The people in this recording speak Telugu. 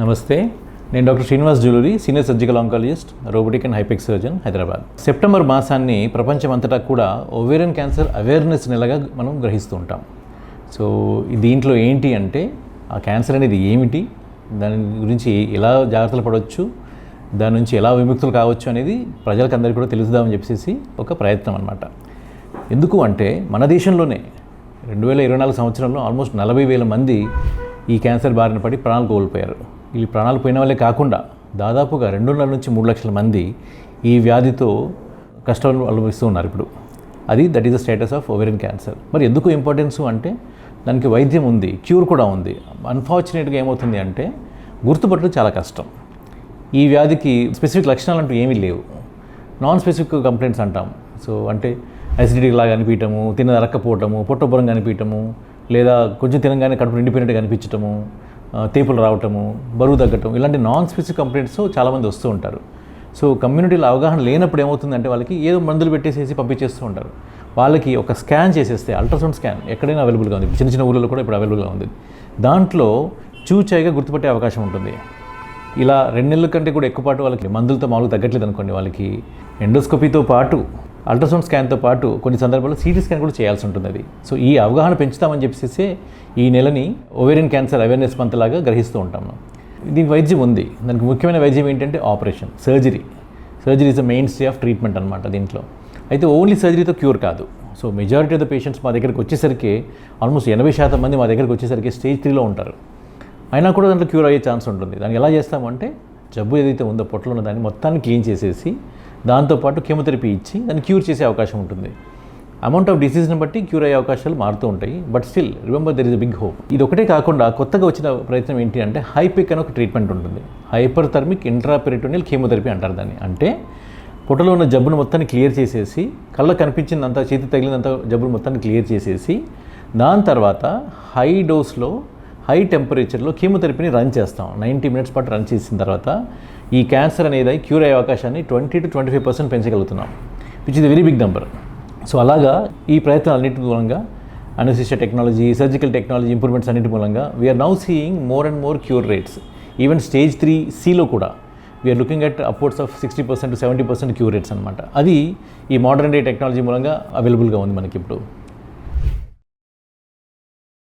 నమస్తే, నేను doctor Srinivas Juluri, senior surgical oncologist, robotic and హైపెక్ సర్జన్, హైదరాబాద్. సెప్టెంబర్ మాసాన్ని ప్రపంచమంతటా కూడా ఓవేరియన్ క్యాన్సర్ అవేర్నెస్ నెలగా మనం గ్రహిస్తూ ఉంటాం. సో దీంట్లో ఏంటి అంటే ఆ క్యాన్సర్ అనేది ఏమిటి, దాని గురించి ఎలా జాగ్రత్తలు పడవచ్చు, దాని నుంచి ఎలా విముక్తులు కావచ్చు అనేది ప్రజలకందరికీ కూడా తెలుసుదామని చెప్పేసి ఒక ప్రయత్నం అన్నమాట. ఎందుకు అంటే మన దేశంలోనే 2024 సంవత్సరంలో ఆల్మోస్ట్ 40,000 మంది ఈ క్యాన్సర్ బారిన పడి ప్రాణాలు కోల్పోయారు. ఈ ప్రాణాలు పోయిన వాళ్ళే కాకుండా దాదాపుగా 2.5 నుంచి 3 లక్షల మంది ఈ వ్యాధితో కష్టాలు అనుభవిస్తూ ఉన్నారు ఇప్పుడు. That is the status of ovarian cancer. మరి ఎందుకు ఇంపార్టెన్స్ అంటే దానికి వైద్యం ఉంది, క్యూర్ కూడా ఉంది. అన్ఫార్చునేట్గా ఏమవుతుంది అంటే గుర్తుపట్టడం చాలా కష్టం. ఈ వ్యాధికి స్పెసిఫిక్ లక్షణాలు అంటూ ఏమీ లేవు. నాన్ స్పెసిఫిక్ కంప్లైంట్స్ అంటాం. సో అంటే అసిడిటీ లాగా అనిపించటము, తిన్నది అరక్కపోవటము, పొట్టబురంగా అనిపించటము, లేదా కొంచెం తినగానే కడుపు నిండిపోయినట్టుగా అనిపించటము, తేపులు రావటము, బరువు తగ్గటం, ఇలాంటి నాన్ స్పెసిఫిక్ కంప్లైంట్స్ చాలామంది వస్తూ ఉంటారు. సో కమ్యూనిటీలో అవగాహన లేనప్పుడు ఏమవుతుందంటే వాళ్ళకి ఏదో మందులు పెట్టేసేసి పంపించేస్తూ ఉంటారు. వాళ్ళకి ఒక స్కాన్ చేసేస్తే, అల్ట్రాసౌండ్ స్కాన్ ఎక్కడైనా అవైలబుల్గా ఉంది, చిన్న చిన్న ఊళ్ళలో కూడా ఇప్పుడు అవైలబుల్గా ఉంది. దాంట్లో చూచాయిగా గుర్తుపట్టే అవకాశం ఉంటుంది. ఇలా 2 నెలల కంటే కూడా ఎక్కువ పాటు వాళ్ళకి మందులతో మామూలుగా తగ్గట్లేదు అనుకోండి, వాళ్ళకి ఎండోస్కోపీతో పాటు అల్ట్రాసౌండ్ స్కాన్తో పాటు కొన్ని సందర్భాల్లో సిటీ స్కాన్ కూడా చేయాల్సి ఉంటుంది. అది సో ఈ అవగాహన పెంచుతామని చెప్పేసి ఈ నెలని ఓవేరియన్ క్యాన్సర్ అవేర్నెస్ మంత్ లాగా గ్రహిస్తూ ఉంటాము. దీనికి వైద్యం ఉంది. దానికి ముఖ్యమైన వైద్యం ఏంటంటే operation, surgery. Surgery is the main stay of treatment అనమాట దీంట్లో. అయితే ఓన్లీ సర్జరీతో క్యూర్ కాదు. So majority of the patients మా దగ్గరికి వచ్చేసరికి ఆల్మోస్ట్ 80% మంది మా దగ్గరికి వచ్చేసరికి స్టేజ్ 3లో ఉంటారు. అయినా కూడా దాంట్లో క్యూర్ అయ్యే ఛాన్స్ ఉంటుంది. దాన్ని ఎలా చేస్తామంటే జబ్బు ఏదైతే ఉందో పొట్టలో ఉన్న దాన్ని మొత్తాన్ని క్లీన్ చేసేసి దాంతోపాటు కెమోథెరపీ ఇచ్చి దాన్ని క్యూర్ చేసే అవకాశం ఉంటుంది. అమౌంట్ ఆఫ్ డిసీజ్ని బట్టి క్యూర్ అయ్యే అవకాశాలు మారుతూ ఉంటాయి. But still remember there is a big hope. ఇది ఒకటే కాకుండా కొత్తగా వచ్చిన ప్రయత్నం ఏంటి అంటే హైపెక్ అని ఒక ట్రీట్మెంట్ ఉంటుంది. హైపర్థర్మిక్ ఇంట్రాపెరిటోనియల్ కీమోథెరపీ అంటారు దాన్ని. అంటే పొట్టలో ఉన్న జబ్బును మొత్తాన్ని క్లియర్ చేసేసి, కళ్ళకు కనిపించిందంతా, చేతి తగిలినంత జబ్బును మొత్తాన్ని క్లియర్ చేసేసి దాని తర్వాత హై డోస్లో, హై టెంపరేచర్లో కీమోథెరపీని రన్ చేస్తాం. 90 మినిట్స్ పాటు రన్ చేసిన తర్వాత ఈ క్యాన్సర్ అనేది క్యూర్ అయ్యే అవకాశాన్ని 20 to 25% పెంచగలుగుతున్నాం, which is very big number. So అలాగా ఈ ప్రయత్నాలు అన్నింటి మూలంగా, anaesthesia technology, surgical technology improvements అన్నింటి మూలంగా we're now seeing more and more cure rates. Even stage 3Cలో కూడా we're looking at upwards of 60% to 70% cure rates అనమాట. అది ఈ మోడర్న్ డే టెక్నాలజీ మూలంగా అవైలబుల్గా ఉంది మనకి ఇప్పుడు.